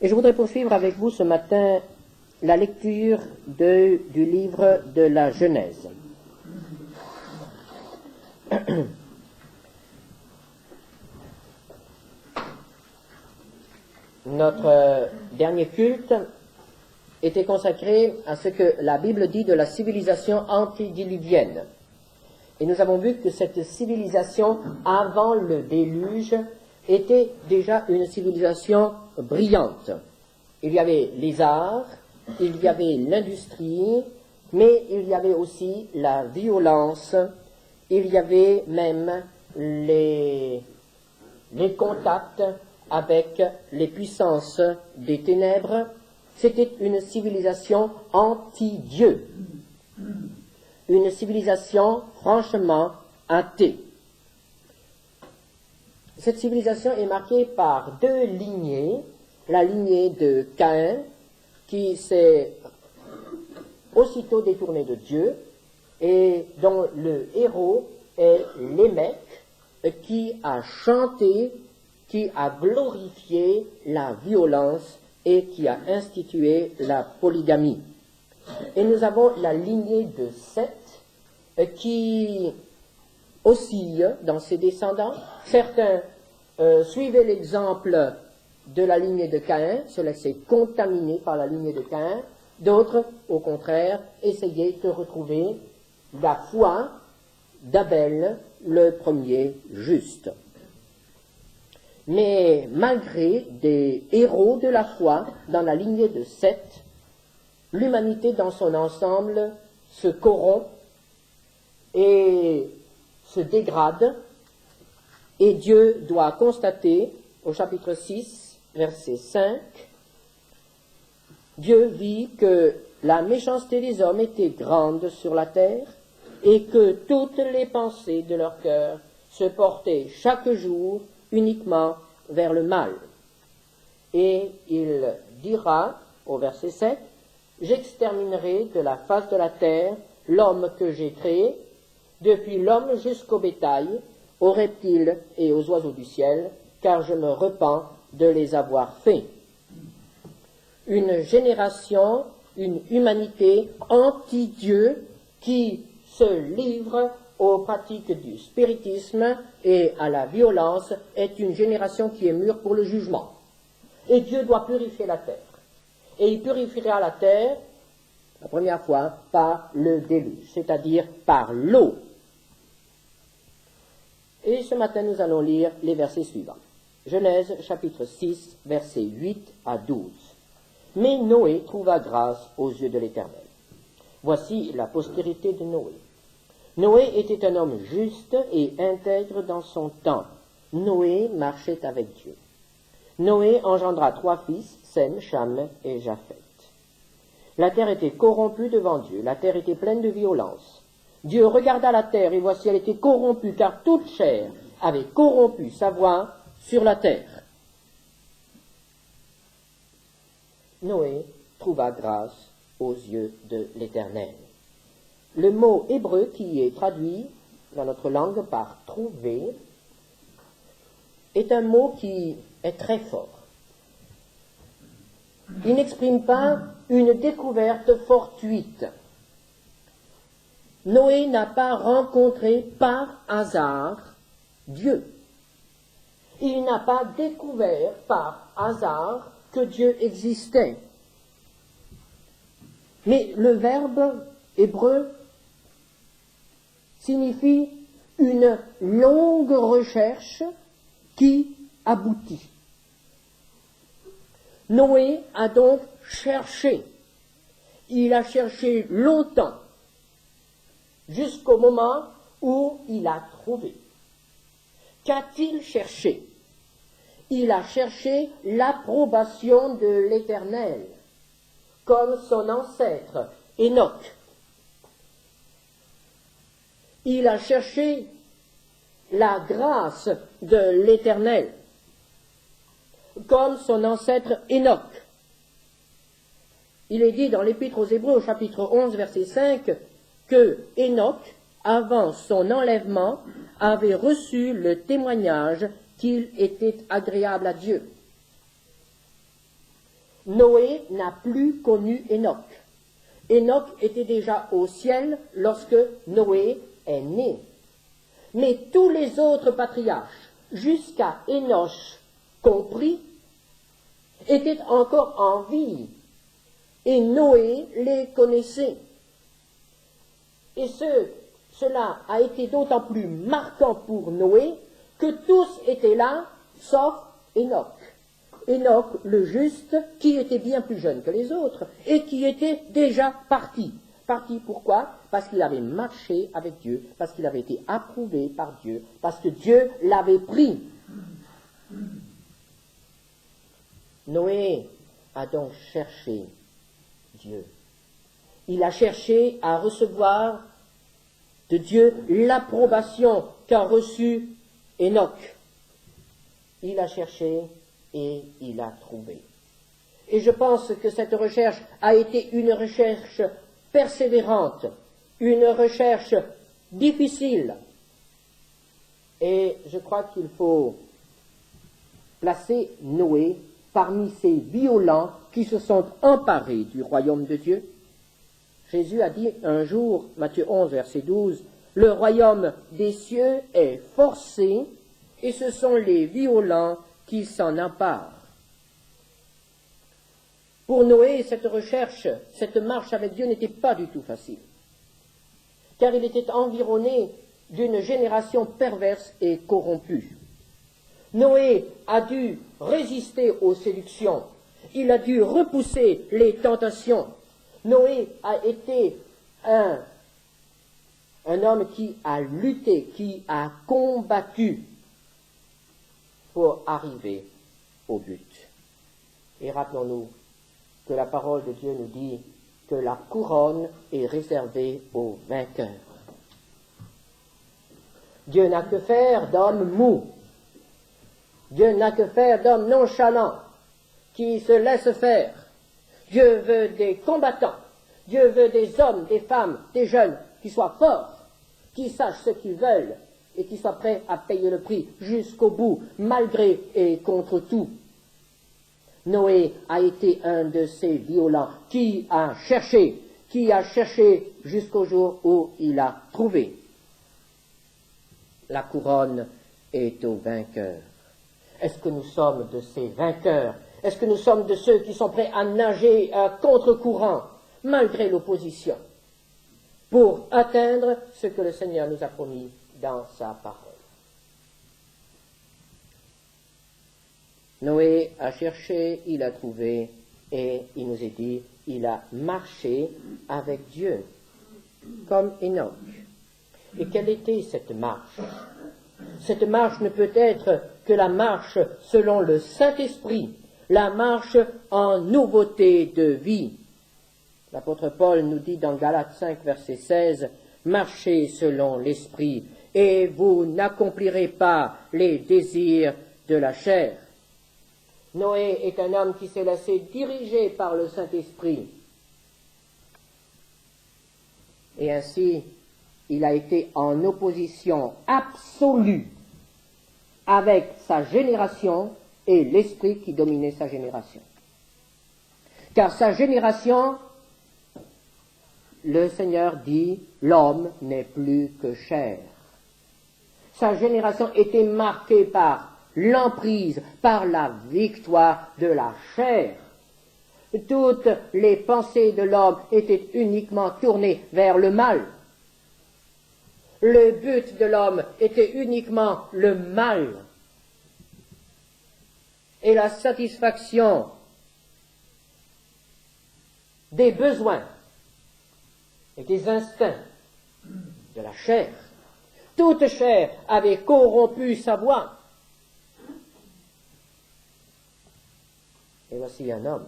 Et je voudrais poursuivre avec vous ce matin la lecture du livre de la Genèse. Notre dernier culte était consacré à ce que la Bible dit de la civilisation antédiluvienne. Et nous avons vu que cette civilisation avant le déluge était déjà une civilisation brillante. Il y avait les arts, il y avait l'industrie, mais il y avait aussi la violence, il y avait même les contacts avec les puissances des ténèbres. C'était une civilisation anti-Dieu, une civilisation franchement athée. Cette civilisation est marquée par deux lignées, la lignée de Caïn, qui s'est aussitôt détourné de Dieu, et dont le héros est Lémec, qui a chanté, qui a glorifié la violence et qui a institué la polygamie. Et nous avons la lignée de Seth, qui oscille dans ses descendants. Certains suivaient l'exemple de la lignée de Caïn, se laissaient contaminer par la lignée de Caïn. D'autres, au contraire, essayaient de retrouver la foi d'Abel, le premier juste. Mais malgré des héros de la foi dans la lignée de Seth, l'humanité dans son ensemble se corrompt et se dégrade, et Dieu doit constater, au chapitre 6, verset 5, Dieu vit que la méchanceté des hommes était grande sur la terre, et que toutes les pensées de leur cœur se portaient chaque jour uniquement vers le mal. Et il dira, au verset 7, « J'exterminerai de la face de la terre l'homme que j'ai créé, depuis l'homme jusqu'au bétail, aux reptiles et aux oiseaux du ciel, car je me repens de les avoir faits. » Une génération, une humanité anti-Dieu qui se livre aux pratiques du spiritisme et à la violence est une génération qui est mûre pour le jugement. Et Dieu doit purifier la terre. Et il purifiera la terre, la première fois, par le déluge, c'est-à-dire par l'eau. Et ce matin, nous allons lire les versets suivants. Genèse, chapitre 6, versets 8 à 12. « Mais Noé trouva grâce aux yeux de l'Éternel. Voici la postérité de Noé. Noé était un homme juste et intègre dans son temps. Noé marchait avec Dieu. Noé engendra 3 fils, Sem, Cham et Japheth. La terre était corrompue devant Dieu, la terre était pleine de violence. Dieu regarda la terre, et voici elle était corrompue, car toute chair avait corrompu sa voie sur la terre. Noé trouva grâce aux yeux de l'Éternel. Le mot hébreu qui est traduit dans notre langue par « trouver » est un mot qui est très fort. Il n'exprime pas une découverte fortuite. Noé n'a pas rencontré par hasard Dieu. Il n'a pas découvert par hasard que Dieu existait. Mais le verbe hébreu signifie une longue recherche qui aboutit. Noé a donc cherché. Il a cherché longtemps, jusqu'au moment où il a trouvé. Qu'a-t-il cherché? Il a cherché l'approbation de l'Éternel, comme son ancêtre Enoch. Il a cherché la grâce de l'Éternel, comme son ancêtre Enoch. Il est dit dans l'Épître aux Hébreux, au chapitre 11, verset 5, que Enoch, avant son enlèvement, avait reçu le témoignage qu'il était agréable à Dieu. Noé n'a plus connu Enoch. Enoch était déjà au ciel lorsque Noé est né. Mais tous les autres patriarches, jusqu'à Enoch compris, étaient encore en vie, et Noé les connaissait. Et cela a été d'autant plus marquant pour Noé que tous étaient là, sauf Enoch. Enoch le juste, qui était bien plus jeune que les autres, et qui était déjà parti. Parti pourquoi? Parce qu'il avait marché avec Dieu, parce qu'il avait été approuvé par Dieu, parce que Dieu l'avait pris. Noé a donc cherché Dieu. Il a cherché à recevoir de Dieu l'approbation qu'a reçue Enoch. Il a cherché et il a trouvé. Et je pense que cette recherche a été une recherche persévérante, une recherche difficile. Et je crois qu'il faut placer Noé parmi ces violents qui se sont emparés du royaume de Dieu. Jésus a dit un jour, Matthieu 11, verset 12, « Le royaume des cieux est forcé, et ce sont les violents qui s'en emparent. » Pour Noé, cette recherche, cette marche avec Dieu n'était pas du tout facile, car il était environné d'une génération perverse et corrompue. Noé a dû résister aux séductions, il a dû repousser les tentations. Noé a été un homme qui a lutté, qui a combattu pour arriver au but. Et rappelons-nous que la parole de Dieu nous dit que la couronne est réservée aux vainqueurs. Dieu n'a que faire d'hommes mous. Dieu n'a que faire d'hommes nonchalants qui se laissent faire. Dieu veut des combattants. Dieu veut des hommes, des femmes, des jeunes qui soient forts, qui sachent ce qu'ils veulent et qui soient prêts à payer le prix jusqu'au bout, malgré et contre tout. Noé a été un de ces violents qui a cherché jusqu'au jour où il a trouvé. La couronne est aux vainqueurs. Est-ce que nous sommes de ces vainqueurs? Est-ce que nous sommes de ceux qui sont prêts à nager à contre-courant, malgré l'opposition, pour atteindre ce que le Seigneur nous a promis dans sa parole? Noé a cherché, il a trouvé, et il nous est dit, il a marché avec Dieu, comme Enoch. Et quelle était cette marche? Cette marche ne peut être que la marche selon le Saint-Esprit, la marche en nouveauté de vie. L'apôtre Paul nous dit dans Galates 5, verset 16, « Marchez selon l'Esprit, et vous n'accomplirez pas les désirs de la chair. » Noé est un homme qui s'est laissé diriger par le Saint-Esprit. Et ainsi, il a été en opposition absolue avec sa génération et l'esprit qui dominait sa génération. Car sa génération, le Seigneur dit, l'homme n'est plus que chair. Sa génération était marquée par l'emprise, par la victoire de la chair. Toutes les pensées de l'homme étaient uniquement tournées vers le mal. Le but de l'homme était uniquement le mal. Et la satisfaction des besoins et des instincts de la chair. Toute chair avait corrompu sa voix. Et voici un homme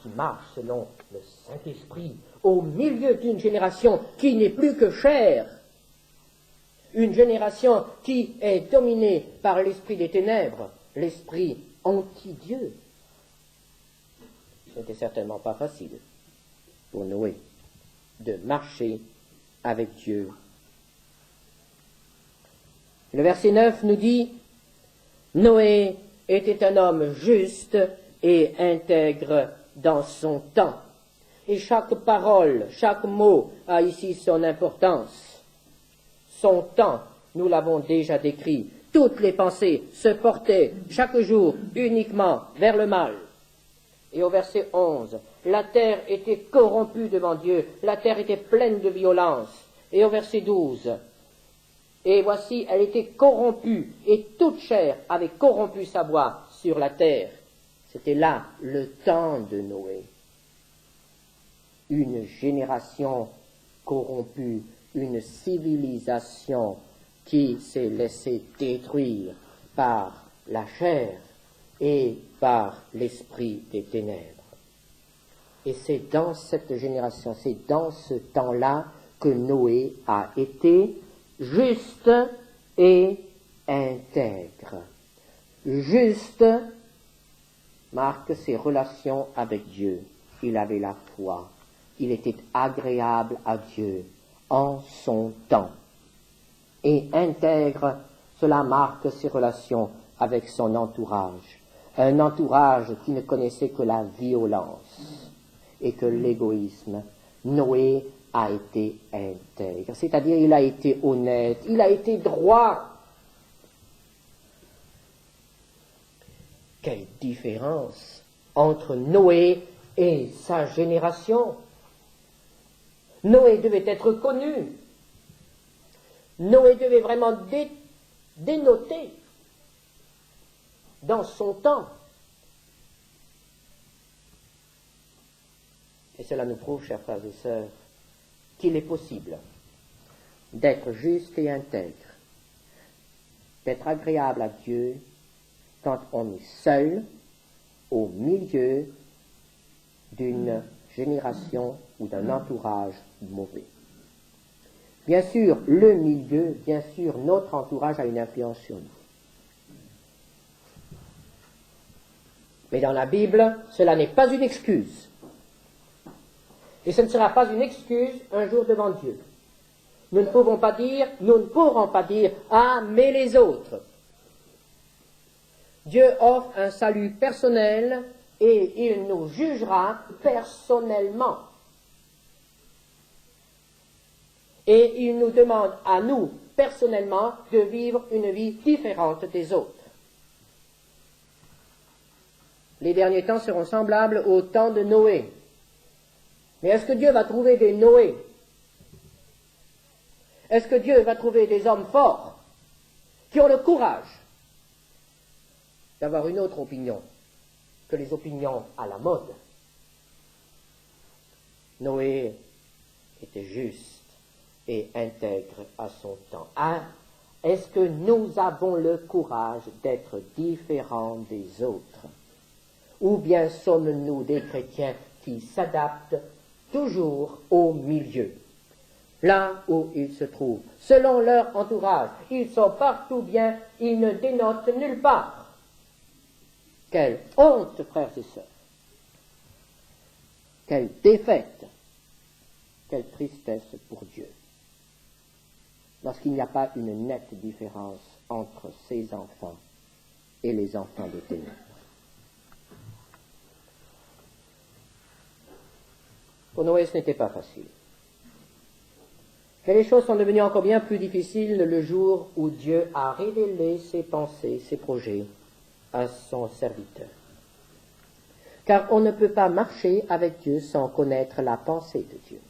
qui marche selon le Saint-Esprit, au milieu d'une génération qui n'est plus que chair, une génération qui est dominée par l'esprit des ténèbres, l'esprit anti-Dieu. Ce n'était certainement pas facile pour Noé de marcher avec Dieu. Le verset 9 nous dit, Noé était un homme juste et intègre dans son temps. Et chaque parole, chaque mot a ici son importance. Son temps, nous l'avons déjà décrit. Toutes les pensées se portaient chaque jour uniquement vers le mal. Et au verset 11, la terre était corrompue devant Dieu, la terre était pleine de violence. Et au verset 12, et voici, elle était corrompue, et toute chair avait corrompu sa voix sur la terre. C'était là le temps de Noé. Une génération corrompue, une civilisation qui s'est laissée détruire par la chair et par l'esprit des ténèbres. Et c'est dans cette génération, c'est dans ce temps-là que Noé a été juste et intègre. Juste marque ses relations avec Dieu. Il avait la foi. Il était agréable à Dieu en son temps. Et intègre, cela marque ses relations avec son entourage. Un entourage qui ne connaissait que la violence et que l'égoïsme. Noé a été intègre, c'est-à-dire il a été honnête, il a été droit. Quelle différence entre Noé et sa génération. Noé devait être connu. Noé devait vraiment dénoter dans son temps. Et cela nous prouve, chers frères et sœurs, qu'il est possible d'être juste et intègre, d'être agréable à Dieu quand on est seul au milieu d'une génération ou d'un entourage mauvais. Bien sûr, le milieu, bien sûr, notre entourage a une influence sur nous. Mais dans la Bible, cela n'est pas une excuse. Et ce ne sera pas une excuse un jour devant Dieu. Nous ne pourrons pas dire, ah, mais les autres. Dieu offre un salut personnel et il nous jugera personnellement. Et il nous demande à nous, personnellement, de vivre une vie différente des autres. Les derniers temps seront semblables au temps de Noé. Mais est-ce que Dieu va trouver des Noé? Est-ce que Dieu va trouver des hommes forts qui ont le courage d'avoir une autre opinion que les opinions à la mode? Noé était juste et intègre à son temps. Ah, est-ce que nous avons le courage d'être différents des autres? Ou bien sommes-nous des chrétiens qui s'adaptent toujours au milieu, là où ils se trouvent, selon leur entourage? Ils sont partout bien, ils ne dénotent nulle part. Quelle honte, frères et sœurs! Quelle défaite! Quelle tristesse pour Dieu! Lorsqu'il n'y a pas une nette différence entre ses enfants et les enfants des ténèbres. Pour Noé, ce n'était pas facile. Mais les choses sont devenues encore bien plus difficiles le jour où Dieu a révélé ses pensées, ses projets à son serviteur. Car on ne peut pas marcher avec Dieu sans connaître la pensée de Dieu.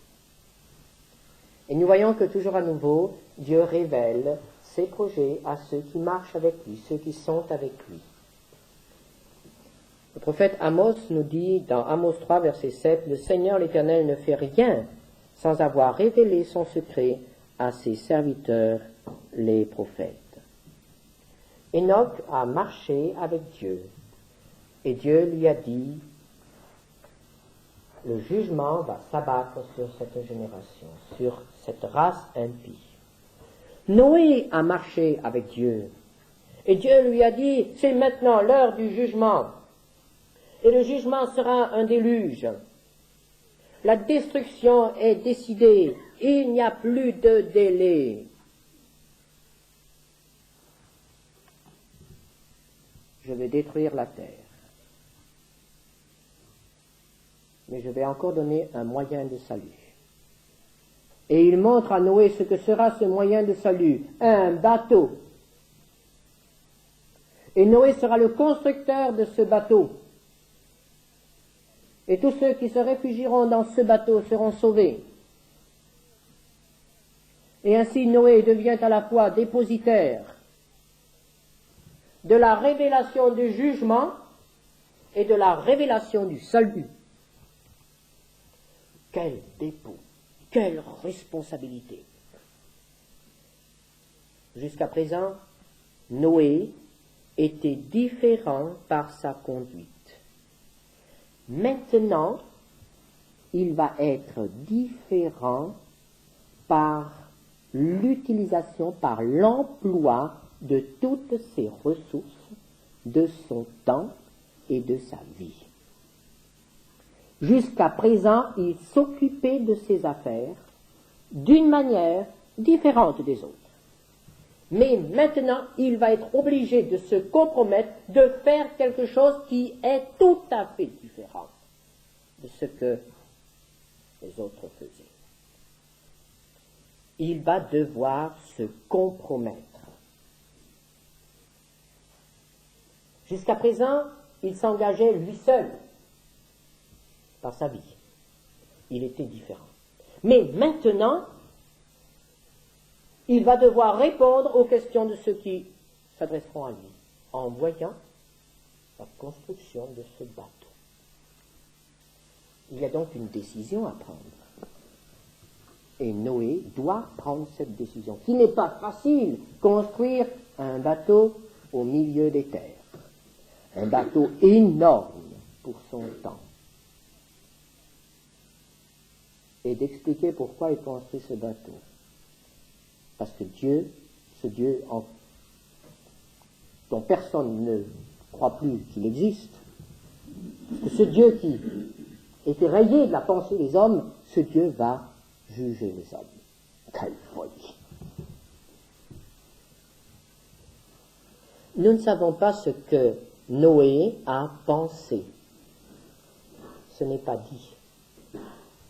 Et nous voyons que toujours à nouveau, Dieu révèle ses projets à ceux qui marchent avec lui, ceux qui sont avec lui. Le prophète Amos nous dit dans Amos 3, verset 7, « Le Seigneur l'Éternel ne fait rien sans avoir révélé son secret à ses serviteurs, les prophètes. » Enoch a marché avec Dieu, et Dieu lui a dit, le jugement va s'abattre sur cette génération, sur cette race impie. Noé a marché avec Dieu, et Dieu lui a dit, c'est maintenant l'heure du jugement. Et le jugement sera un déluge. La destruction est décidée. Il n'y a plus de délai. Je vais détruire la terre. mais je vais encore donner un moyen de salut. Et il montre à Noé ce que sera ce moyen de salut, un bateau. Et Noé sera le constructeur de ce bateau. Et tous ceux qui se réfugieront dans ce bateau seront sauvés. Et ainsi Noé devient à la fois dépositaire de la révélation du jugement et de la révélation du salut. Quel dépôt, quelle responsabilité. Jusqu'à présent, Noé était différent par sa conduite. Maintenant, il va être différent par l'utilisation, par l'emploi de toutes ses ressources, de son temps et de sa vie. Jusqu'à présent, il s'occupait de ses affaires d'une manière différente des autres. Mais maintenant, il va être obligé de se compromettre, de faire quelque chose qui est tout à fait différent de ce que les autres faisaient. Il va devoir se compromettre. Jusqu'à présent, il s'engageait lui seul par sa vie. Il était différent. Mais maintenant, il va devoir répondre aux questions de ceux qui s'adresseront à lui, en voyant la construction de ce bateau. Il y a donc une décision à prendre. Et Noé doit prendre cette décision, qui n'est pas facile, construire un bateau au milieu des terres. Un bateau énorme pour son temps. Et d'expliquer pourquoi il construit ce bateau. Parce que Dieu, ce Dieu dont personne ne croit plus qu'il existe, parce que ce Dieu qui était rayé de la pensée des hommes, ce Dieu va juger les hommes. Quelle folie! Nous ne savons pas ce que Noé a pensé. Ce n'est pas dit.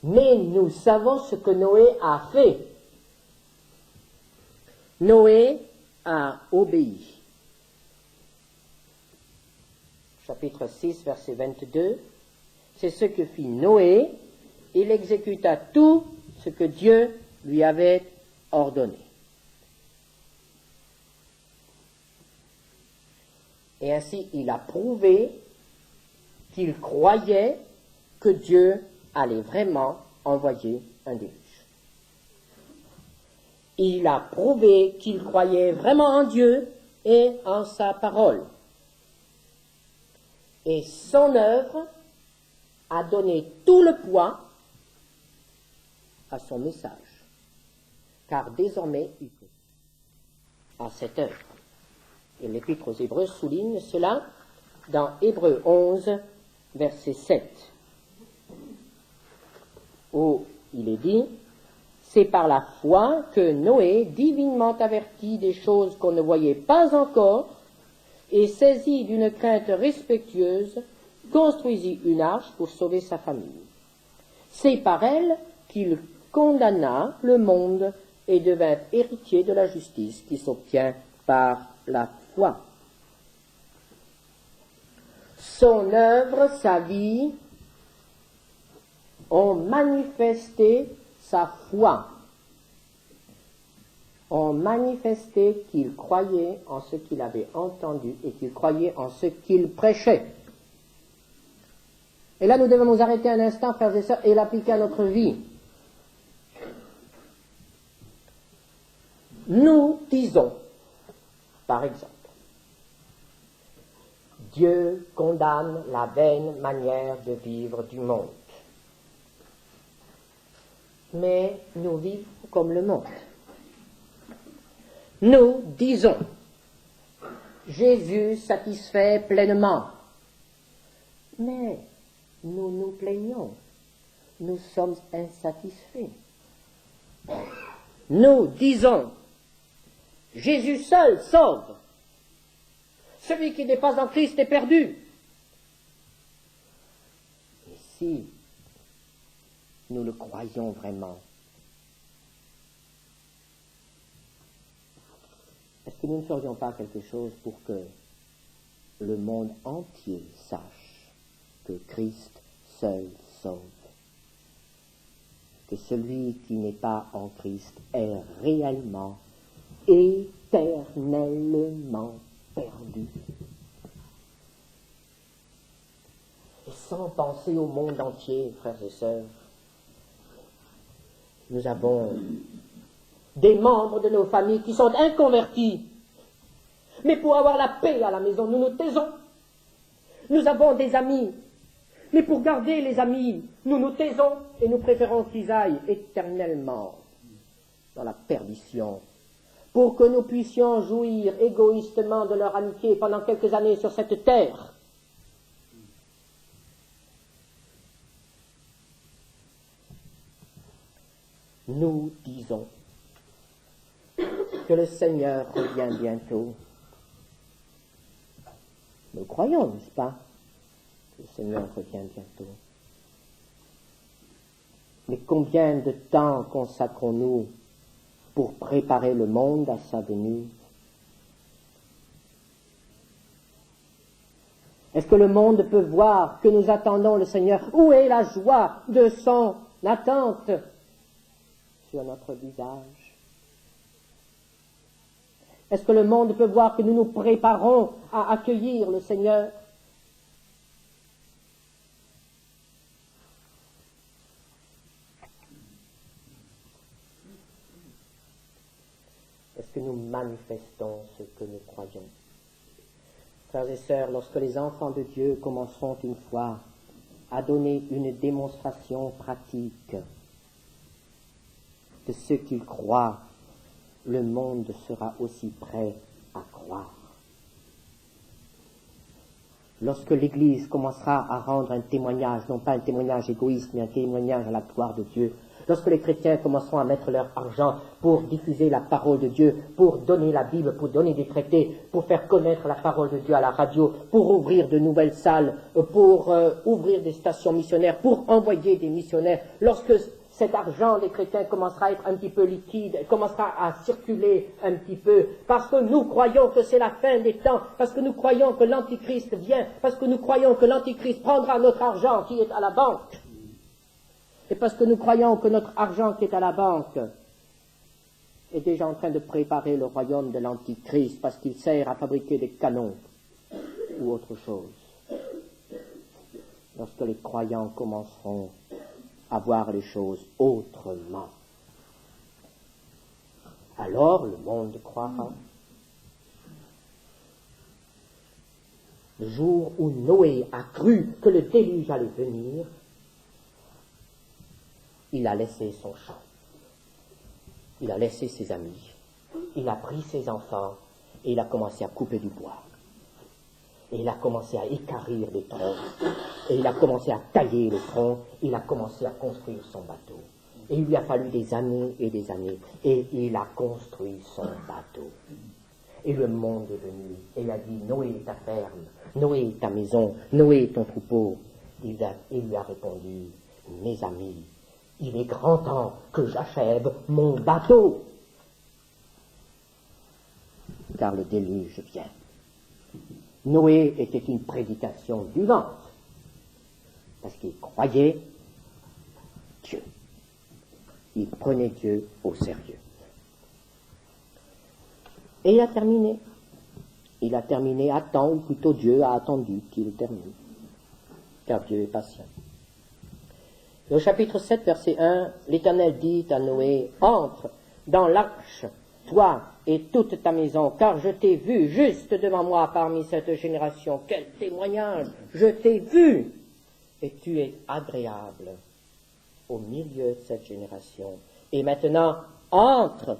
Mais nous savons ce que Noé a fait. Noé a obéi. Chapitre 6, verset 22. C'est ce que fit Noé. Il exécuta tout ce que Dieu lui avait ordonné. Et ainsi, il a prouvé qu'il croyait que Dieu allait vraiment envoyer un déluge. Il a prouvé qu'il croyait vraiment en Dieu et en sa parole. Et son œuvre a donné tout le poids à son message, car désormais il peut à cette œuvre. Et l'Épître aux Hébreux souligne cela dans Hébreux 11, verset 7, où il est dit: c'est par la foi que Noé, divinement averti des choses qu'on ne voyait pas encore, et saisi d'une crainte respectueuse, construisit une arche pour sauver sa famille. C'est par elle qu'il condamna le monde et devint héritier de la justice qui s'obtient par la foi. Son œuvre, sa vie, ont manifesté sa foi, ont manifesté qu'il croyait en ce qu'il avait entendu et qu'il croyait en ce qu'il prêchait. Et là, nous devons nous arrêter un instant, frères et sœurs, et l'appliquer à notre vie. Nous disons, par exemple, Dieu condamne la vaine manière de vivre du monde. Mais nous vivons comme le monde. Nous disons, Jésus satisfait pleinement. Mais nous nous plaignons. Nous sommes insatisfaits. Nous disons, Jésus seul sauve. Celui qui n'est pas en Christ est perdu. Et si nous le croyons vraiment? Est-ce que nous ne ferions pas quelque chose pour que le monde entier sache que Christ seul sauve? Que celui qui n'est pas en Christ est réellement, éternellement perdu. Et sans penser au monde entier, frères et sœurs, nous avons des membres de nos familles qui sont inconvertis. Mais pour avoir la paix à la maison, nous nous taisons. Nous avons des amis. Mais pour garder les amis, nous nous taisons et nous préférons qu'ils aillent éternellement dans la perdition, pour que nous puissions jouir égoïstement de leur amitié pendant quelques années sur cette terre. Nous disons que le Seigneur revient bientôt. Nous croyons, n'est-ce pas, que le Seigneur revient bientôt. Mais combien de temps consacrons-nous pour préparer le monde à sa venue? Est-ce que le monde peut voir que nous attendons le Seigneur? Où est la joie de son attente sur notre visage? Est-ce que le monde peut voir que nous nous préparons à accueillir le Seigneur? Est-ce que nous manifestons ce que nous croyons? Frères et sœurs, lorsque les enfants de Dieu commenceront une fois à donner une démonstration pratique de ce qu'ils croient, le monde sera aussi prêt à croire. Lorsque l'Église commencera à rendre un témoignage, non pas un témoignage égoïste, mais un témoignage à la gloire de Dieu, lorsque les chrétiens commenceront à mettre leur argent pour diffuser la parole de Dieu, pour donner la Bible, pour donner des traités, pour faire connaître la parole de Dieu à la radio, pour ouvrir de nouvelles salles, pour ouvrir des stations missionnaires, pour envoyer des missionnaires, lorsque cet argent des chrétiens commencera à être un petit peu liquide, commencera à circuler un petit peu, parce que nous croyons que c'est la fin des temps, parce que nous croyons que l'Antichrist vient, parce que nous croyons que l'Antichrist prendra notre argent qui est à la banque, et parce que nous croyons que notre argent qui est à la banque est déjà en train de préparer le royaume de l'Antichrist, parce qu'il sert à fabriquer des canons ou autre chose. Lorsque les croyants commenceront à voir les choses autrement, alors le monde croira. Le jour où Noé a cru que le déluge allait venir, il a laissé son champ, il a laissé ses amis, il a pris ses enfants et il a commencé à couper du bois. Et il a commencé à équarrir les troncs, et il a commencé à tailler les troncs, il a commencé à construire son bateau. Et il lui a fallu des années, et il a construit son bateau. Et le monde est venu, et il a dit, Noé ta ferme, Noé ta maison, Noé ton troupeau. Il lui a répondu, mes amis, il est grand temps que j'achève mon bateau, car le déluge vient. Noé était une prédication vivante, parce qu'il croyait Dieu. Il prenait Dieu au sérieux. Et il a terminé. Il a terminé à temps, ou plutôt Dieu a attendu qu'il termine, car Dieu est patient. Et au chapitre 7, verset 1, l'Éternel dit à Noé, entre dans l'arche, toi et toute ta maison, car je t'ai vu juste devant moi parmi cette génération. Quel témoignage! Je t'ai vu, et tu es agréable au milieu de cette génération. Et maintenant, entre.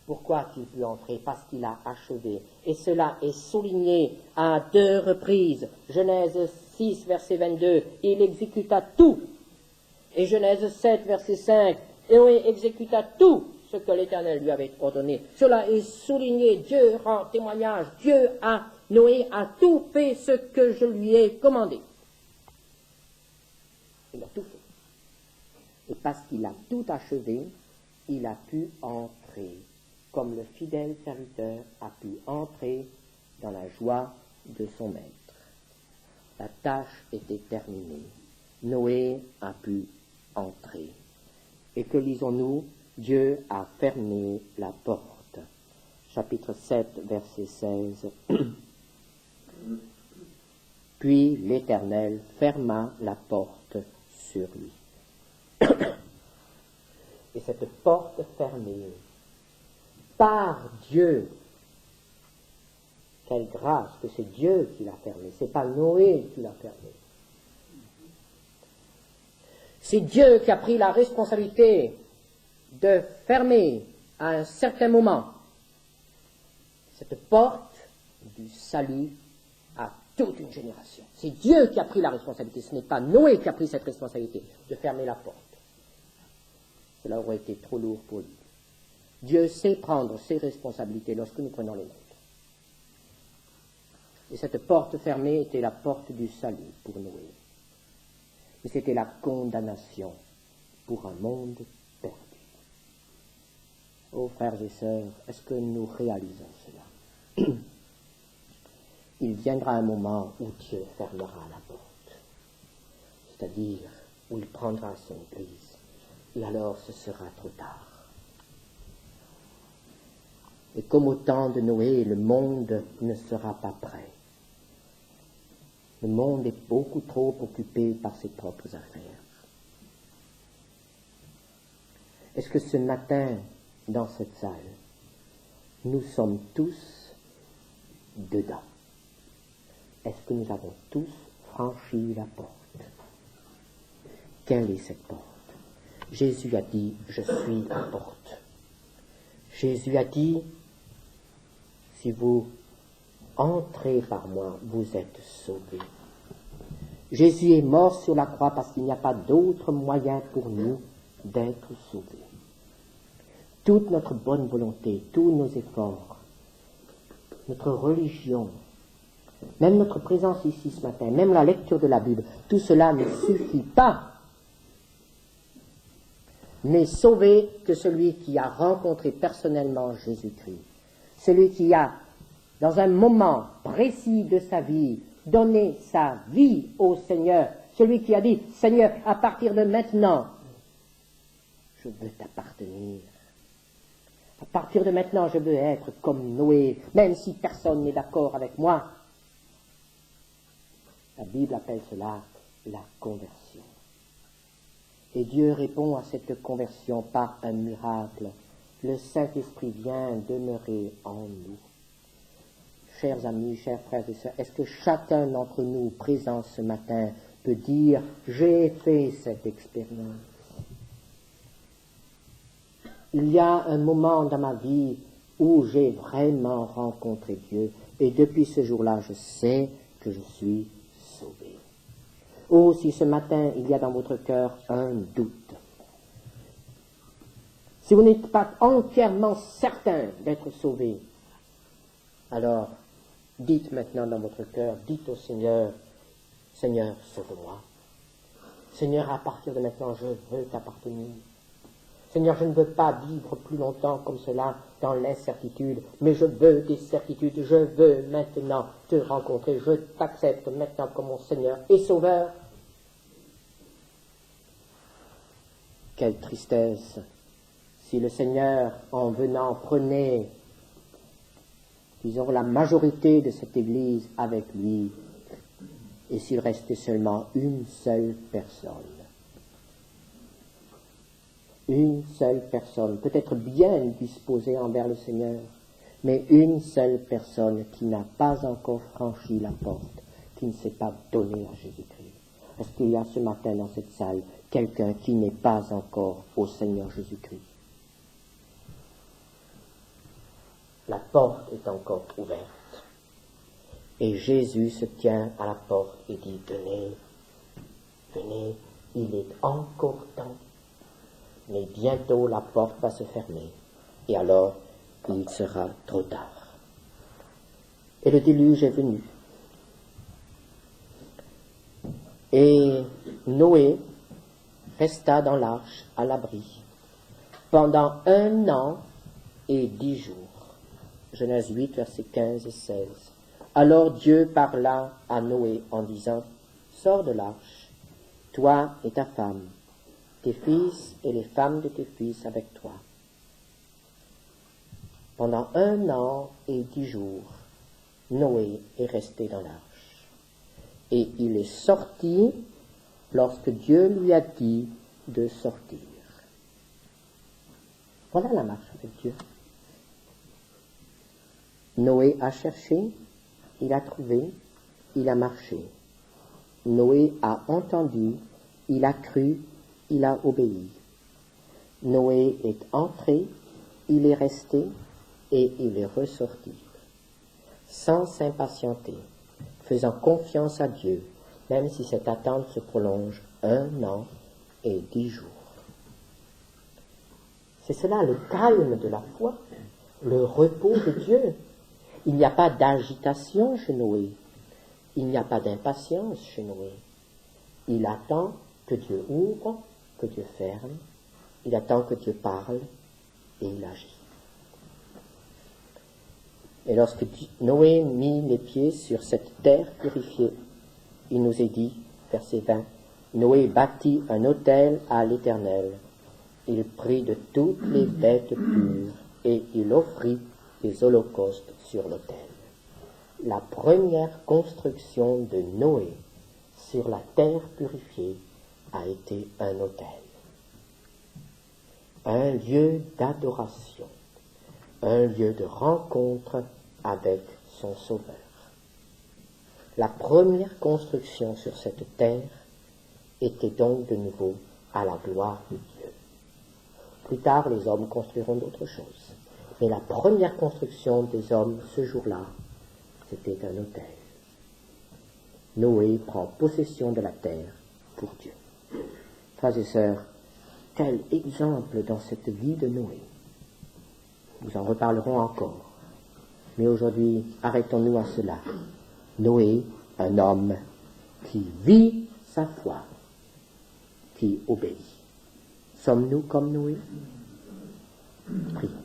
Pourquoi a-t-il pu entrer? Parce qu'il a achevé. Et cela est souligné à 2 reprises. Genèse 6, verset 22, il exécuta tout. Et Genèse 7, verset 5, et Noé exécuta tout ce que l'Éternel lui avait ordonné. Cela est souligné, Dieu rend témoignage, Noé a tout fait ce que je lui ai commandé. Il a tout fait. Et parce qu'il a tout achevé, il a pu entrer, comme le fidèle serviteur a pu entrer dans la joie de son maître. La tâche était terminée. Noé a pu entrer. Et que lisons-nous? Dieu a fermé la porte. Chapitre 7, verset 16. Puis l'Éternel ferma la porte sur lui. Et cette porte fermée par Dieu, quelle grâce que c'est Dieu qui l'a fermée, c'est pas Noé qui l'a fermée. C'est Dieu qui a pris la responsabilité de fermer à un certain moment cette porte du salut à toute une génération. C'est Dieu qui a pris la responsabilité, ce n'est pas Noé qui a pris cette responsabilité de fermer la porte. Cela aurait été trop lourd pour lui. Dieu sait prendre ses responsabilités lorsque nous prenons les nôtres. Et cette porte fermée était la porte du salut pour Noé. Mais c'était la condamnation pour un monde perdu. Oh frères et sœurs, est-ce que nous réalisons cela? Il viendra un moment où Dieu fermera la porte, c'est-à-dire où il prendra son Église, et alors ce sera trop tard. Et comme au temps de Noé, le monde ne sera pas prêt. Le monde est beaucoup trop occupé par ses propres affaires. Est-ce que ce matin, dans cette salle, nous sommes tous dedans? Est-ce que nous avons tous franchi la porte? Quelle est cette porte? Jésus a dit, je suis la porte. Jésus a dit, si vous entrez par moi, vous êtes sauvés. Jésus est mort sur la croix parce qu'il n'y a pas d'autre moyen pour nous d'être sauvés. Toute notre bonne volonté, tous nos efforts, notre religion, même notre présence ici ce matin, même la lecture de la Bible, tout cela ne suffit pas. N'est sauvé que celui qui a rencontré personnellement Jésus-Christ. Celui qui a, dans un moment précis de sa vie, donné sa vie au Seigneur. Celui qui a dit, Seigneur, à partir de maintenant, je veux t'appartenir. À partir de maintenant, je veux être comme Noé, même si personne n'est d'accord avec moi. La Bible appelle cela la conversion. Et Dieu répond à cette conversion par un miracle. Le Saint-Esprit vient demeurer en nous. Chers amis, chers frères et sœurs, est-ce que chacun d'entre nous présents ce matin peut dire « J'ai fait cette expérience ». Il y a un moment dans ma vie où j'ai vraiment rencontré Dieu et depuis ce jour-là, je sais que je suis sauvé. Oh, si ce matin, il y a dans votre cœur un doute, si vous n'êtes pas entièrement certain d'être sauvé, alors dites maintenant dans votre cœur, dites au Seigneur, Seigneur, sauve-moi. Seigneur, à partir de maintenant, je veux t'appartenir. Seigneur, je ne veux pas vivre plus longtemps comme cela dans l'incertitude, mais je veux des certitudes, je veux maintenant te rencontrer, je t'accepte maintenant comme mon Seigneur et Sauveur. Quelle tristesse si le Seigneur, en venant, prenait, disons, la majorité de cette Église avec lui, et s'il restait seulement une seule personne, peut-être bien disposée envers le Seigneur, mais une seule personne qui n'a pas encore franchi la porte, qui ne s'est pas donnée à Jésus-Christ. Est-ce qu'il y a ce matin dans cette salle quelqu'un qui n'est pas encore au Seigneur Jésus-Christ? La porte est encore ouverte. Et Jésus se tient à la porte et dit, venez, venez, il est encore temps. Mais bientôt la porte va se fermer. Et alors, il sera trop tard. Et le déluge est venu. Et Noé resta dans l'arche à l'abri pendant 1 an et 10 jours. Genèse 8, versets 15 et 16. Alors Dieu parla à Noé en disant, sors de l'arche, toi et ta femme, tes fils et les femmes de tes fils avec toi. Pendant 1 an et 10 jours, Noé est resté dans l'arche. Et il est sorti lorsque Dieu lui a dit de sortir. Voilà la marche avec Dieu. Noé a cherché, il a trouvé, il a marché. Noé a entendu, il a cru, il a obéi. Noé est entré, il est resté et il est ressorti, sans s'impatienter, faisant confiance à Dieu, même si cette attente se prolonge 1 an et 10 jours. C'est cela le calme de la foi, le repos de Dieu. Il n'y a pas d'agitation chez Noé, il n'y a pas d'impatience chez Noé. Il attend que Dieu ouvre, que Dieu ferme, il attend que Dieu parle et il agit. Et lorsque Noé mit les pieds sur cette terre purifiée, il nous est dit, verset 20, Noé bâtit un autel à l'Éternel. Il prit de toutes les bêtes pures et il offrit des holocaustes sur l'autel. La première construction de Noé sur la terre purifiée a été un autel. Un lieu d'adoration, un lieu de rencontre avec son Sauveur. La première construction sur cette terre était donc de nouveau à la gloire de Dieu. Plus tard, les hommes construiront d'autres choses. Mais la première construction des hommes ce jour-là, c'était un autel. Noé prend possession de la terre pour Dieu. Frères et sœurs, quel exemple dans cette vie de Noé. Nous en reparlerons encore. Mais aujourd'hui, arrêtons-nous à cela. Noé, un homme qui vit sa foi, qui obéit. Sommes-nous comme Noé? Prions.